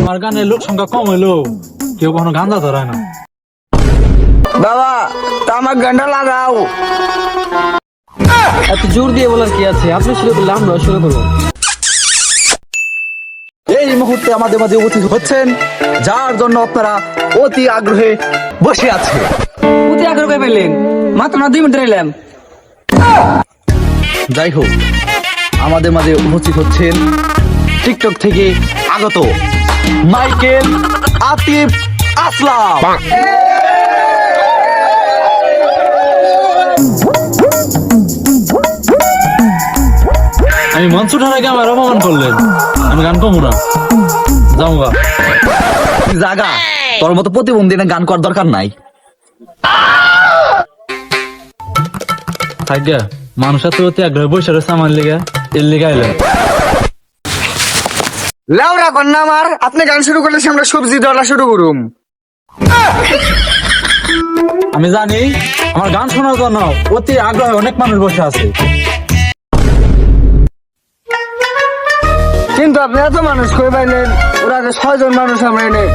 আমার গানের লোক সংখ্যা কম হইলো, কেউ কখনো গান্দা ধরায় না। বাবা তা আমার গানটা লাগাও। এত জোর দিয়ে বলার কি আছে, আপনি শুরু করলে আমরা শুরু করবো। এই মুহূর্তে আমাদের মাঝে উপস্থিত হচ্ছেন, যার জন্য আপনারা অতি আগ্রহে বসে আছে। অতি আগ্রহ করে পেলেন, মাত্র না 2 মিনিট রইলাম। যাই হোক, আমাদের মাঝে উপস্থিত হচ্ছেন টিকটক থেকে আগত মাইকেল আতিফ আসলাম। আমি মঞ্চ ঠানাকে আমার অপমান করলেন, আমি গান কমু না, যাও গা। জাগা, তোর মতো প্রতিবন্ধী না গান করার দরকার নাই। থাকা মানুষ এত অতি আগ্রহে বসে রয়েছে আমার লিগা, এর লিগা এলেন। লাউরা কন্যা আমার, আপনি গান শুরু করলে আমরা সবজি ধরা শুরু করুম। আমি জানি আমার গান শোনার জন্য অতি আগ্রহে অনেক মানুষ বসে আছে, কিন্তু আপনি এত মানুষ কই পাইলেন? ওরা 6 জন মানুষ আমরা এনে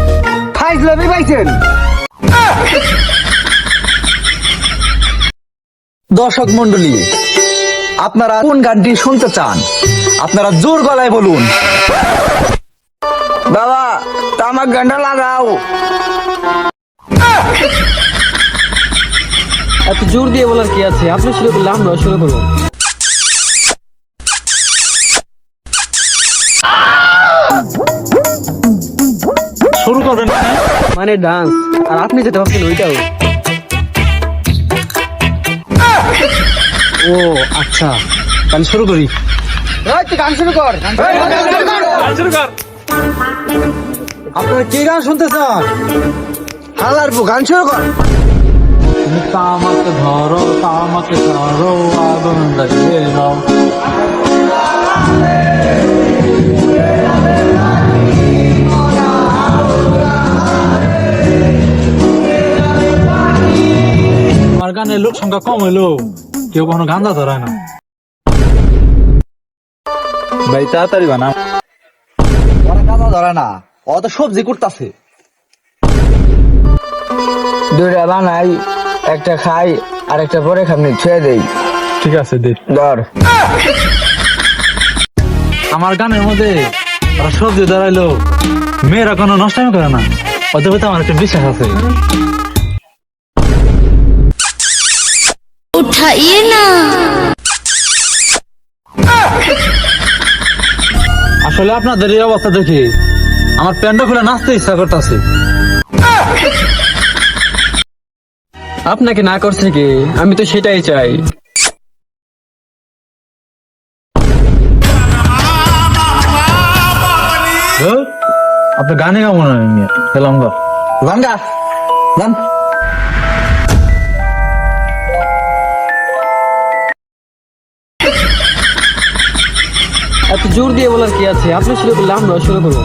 ফাইজলামি পাইছেন। দর্শক মন্ডলী, আপনারা কোন গানটি শুনতে চান? আপনারা জোর গলায় বলুন। বাবা তা আমার গানটা লাগাও। এত জোর দিয়ে বলার কি আছে, আপনি শুরু করলে আমরা শুরু করবো। শুরু করেন। মানে ডান্স, আর আপনি যেটা ভাবছেন ওইটাও। ও আচ্ছা, তাহলে শুরু করি। গান শুরু কর। আপনারা কি গান শুনতে চান? হালার পু, গান শুরু কর। তুমি তামাকে ধরো, তামাকে ধরো, আগুন লাগিয়ে দাও। আমার গানের লোক সংখ্যা কম হইলো, কেউ কখনো গান্দা ধরায় না। ভাই তাড়াতাড়ি বানা। ওরা গাঁদা ধরে না, ও তো সবজি করতেছে। 2টা বানাই, একটা খাই আর একটা পরে খামনি ছুঁয়ে দেই। ঠিক আছে দে। ধর। আমার গানের মধ্যে ওরা সবজি ধরাইলো, মেয়েরা কোনো নষ্টামি করে না, ওদের প্রতি আমার একটা বিশ্বাস আছে। उठाइए ना। আসলে আপনাদের এই অবস্থা দেখে আমার প্যান্টটা খুলে নাচতে ইচ্ছা করতেছে। আপনাকে না করছে কি, আমি তো সেটাই চাই। আপনার গানে কেমন খেলাম গা গান গা, গান। এত জোর দিয়ে বলার কি আছে, আপনি শুরু করলে আমরা শুরু করবো।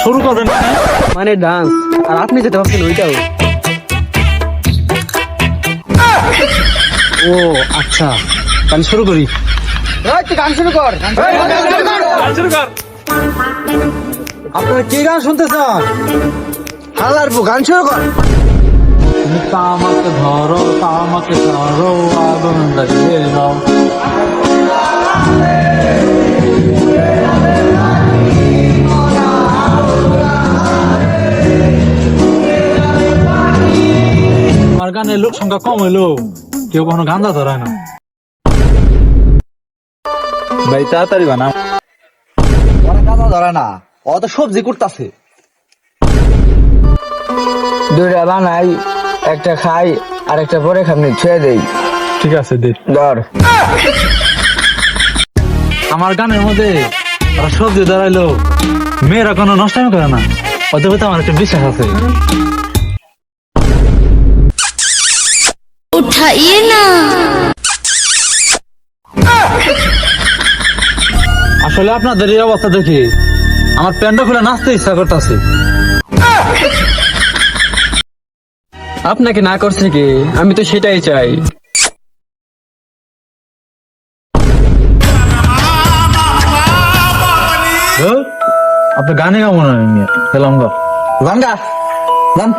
শুরু করেন। মানে ডান্স, আর আপনি যেটা ভাবছেন ওইটাও। ও আচ্ছা, তাহলে শুরু করি। গান শুরু কর। আপনারা কি গান শুনতে চান? হালার পু, গান শুরু কর। তুমি তামাকে ধরো, তামাকে ধরো, আগুন লাগিয়ে দাও। আমার গানের লোক সংখ্যা কম হইলো, কেউ কখনো গান্দা ধরায় না। ভাই তাড়াতাড়ি বানা। ওরা গাঁদা ধরে না, ও তো সবজি করতেছে। 2টা বানাই, একটা খাই আর একটা পরে খামনি ছুঁয়ে দেই। ঠিক আছে দে। ধর। আমার গানের মধ্যে ওরা সবজি ধরাইলো, মেয়েরা কোনো নষ্টামি করে না, ওদের প্রতি আমার একটা বিশ্বাস আছে। उठाइए ना। আসলে আপনাদের এই অবস্থা দেখে আমার প্যান্টটা খুলে নাচতে ইচ্ছা করতেছে। আপনাকে না করছে কি, আমি তো সেটাই চাই। আপনি গানে কেমন হয় খেলাম গা গান গা গান